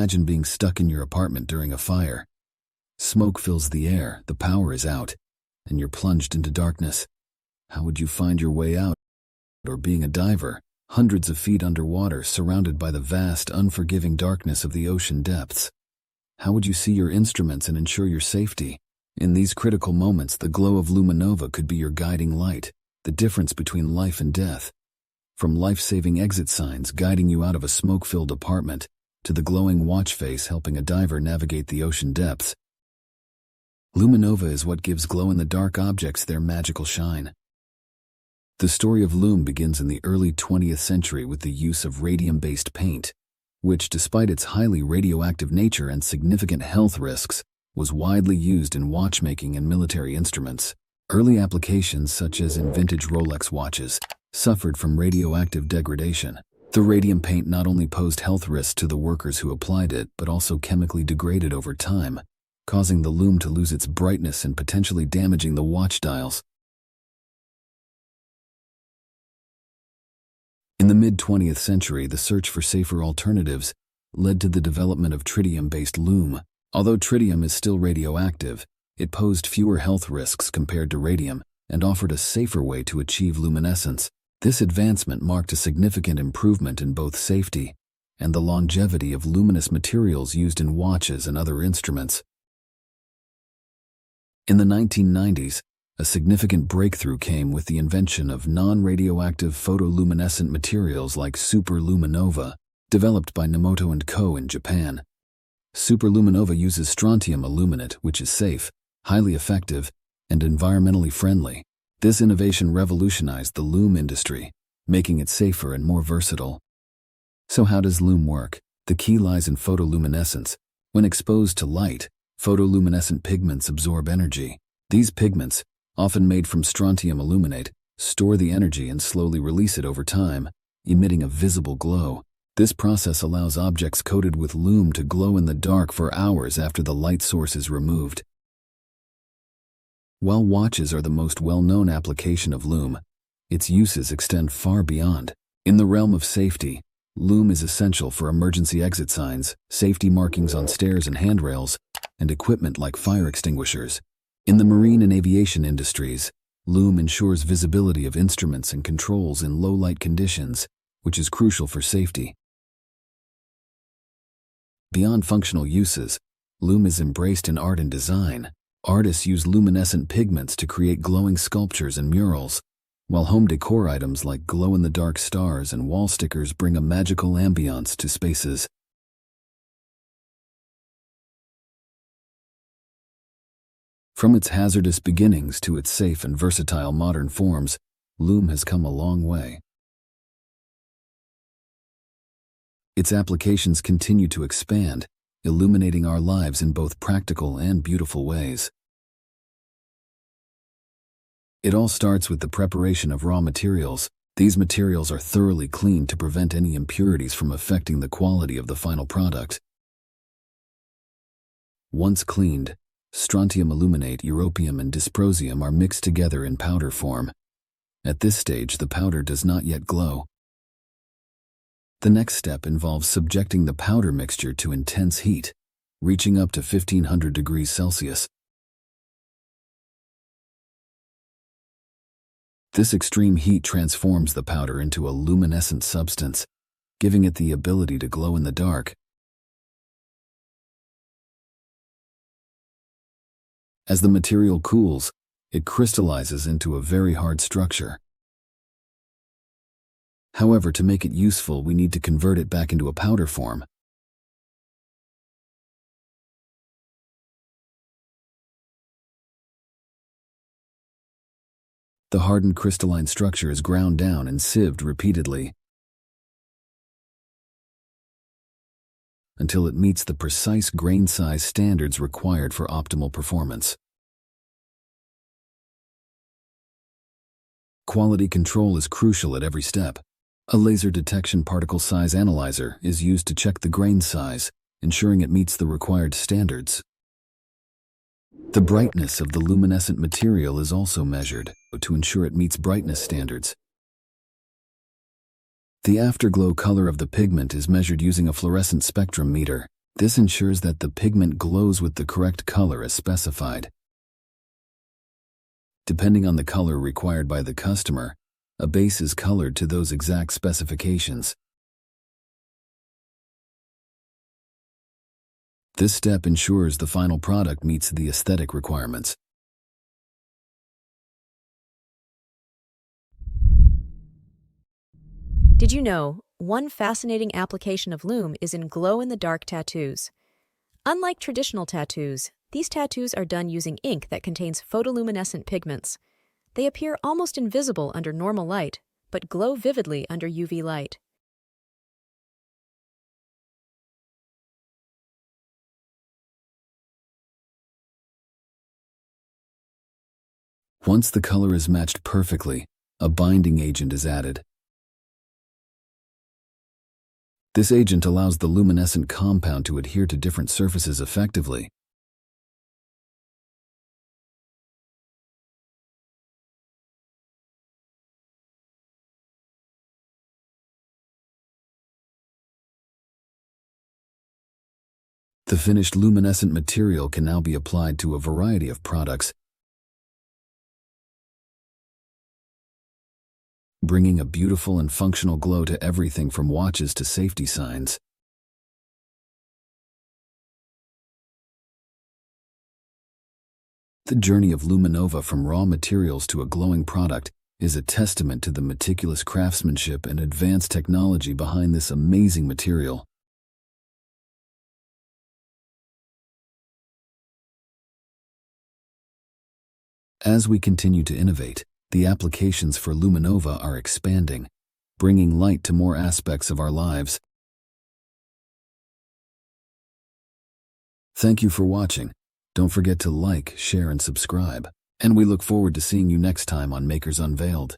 Imagine being stuck in your apartment during a fire. Smoke fills the air, the power is out, and you're plunged into darkness. How would you find your way out? Or being a diver, hundreds of feet underwater, surrounded by the vast, unforgiving darkness of the ocean depths. How would you see your instruments and ensure your safety? In these critical moments, the glow of Luminova could be your guiding light, the difference between life and death. From life-saving exit signs guiding you out of a smoke-filled apartment, to the glowing watch face helping a diver navigate the ocean depths, Luminova is what gives glow-in-the-dark objects their magical shine. The story of Lume begins in the early 20th century with the use of radium-based paint, which, despite its highly radioactive nature and significant health risks, was widely used in watchmaking and military instruments. Early applications, such as in vintage Rolex watches, suffered from radioactive degradation. The radium paint not only posed health risks to the workers who applied it, but also chemically degraded over time, causing the lume to lose its brightness and potentially damaging the watch dials. In the mid-20th century, the search for safer alternatives led to the development of tritium-based lume. Although tritium is still radioactive, it posed fewer health risks compared to radium and offered a safer way to achieve luminescence. This advancement marked a significant improvement in both safety and the longevity of luminous materials used in watches and other instruments. In the 1990s, a significant breakthrough came with the invention of non-radioactive photoluminescent materials like Super LUMINOVA, developed by Nomoto & Co. in Japan. Super LUMINOVA uses strontium aluminate, which is safe, highly effective, and environmentally friendly. This innovation revolutionized the lume industry, making it safer and more versatile. So how does lume work? The key lies in photoluminescence. When exposed to light, photoluminescent pigments absorb energy. These pigments, often made from strontium aluminate, store the energy and slowly release it over time, emitting a visible glow. This process allows objects coated with lume to glow in the dark for hours after the light source is removed. While watches are the most well-known application of lume, its uses extend far beyond. In the realm of safety, lume is essential for emergency exit signs, safety markings on stairs and handrails, and equipment like fire extinguishers. In the marine and aviation industries, lume ensures visibility of instruments and controls in low-light conditions, which is crucial for safety. Beyond functional uses, lume is embraced in art and design. Artists use luminescent pigments to create glowing sculptures and murals, while home decor items like glow-in-the-dark stars and wall stickers bring a magical ambiance to spaces. From its hazardous beginnings to its safe and versatile modern forms, lume has come a long way. Its applications continue to expand, illuminating our lives in both practical and beautiful ways. It all starts with the preparation of raw materials. These materials are thoroughly cleaned to prevent any impurities from affecting the quality of the final product. Once cleaned, strontium aluminate, europium, and dysprosium are mixed together in powder form. At this stage, the powder does not yet glow. The next step involves subjecting the powder mixture to intense heat, reaching up to 1500 degrees Celsius. This extreme heat transforms the powder into a luminescent substance, giving it the ability to glow in the dark. As the material cools, it crystallizes into a very hard structure. However, to make it useful, we need to convert it back into a powder form. The hardened crystalline structure is ground down and sieved repeatedly until it meets the precise grain size standards required for optimal performance. Quality control is crucial at every step. A laser detection particle size analyzer is used to check the grain size, ensuring it meets the required standards. The brightness of the luminescent material is also measured to ensure it meets brightness standards. The afterglow color of the pigment is measured using a fluorescent spectrum meter. This ensures that the pigment glows with the correct color as specified. Depending on the color required by the customer, a base is colored to those exact specifications. This step ensures the final product meets the aesthetic requirements. Did you know, one fascinating application of Lume is in glow-in-the-dark tattoos? Unlike traditional tattoos, these tattoos are done using ink that contains photoluminescent pigments. They appear almost invisible under normal light, but glow vividly under UV light. Once the color is matched perfectly, a binding agent is added. This agent allows the luminescent compound to adhere to different surfaces effectively. The finished luminescent material can now be applied to a variety of products, bringing a beautiful and functional glow to everything from watches to safety signs. The journey of Luminova from raw materials to a glowing product is a testament to the meticulous craftsmanship and advanced technology behind this amazing material. As we continue to innovate, the applications for Luminova are expanding, bringing light to more aspects of our lives. Thank you for watching. Don't forget to like, share, and subscribe. And we look forward to seeing you next time on Makers Unveiled.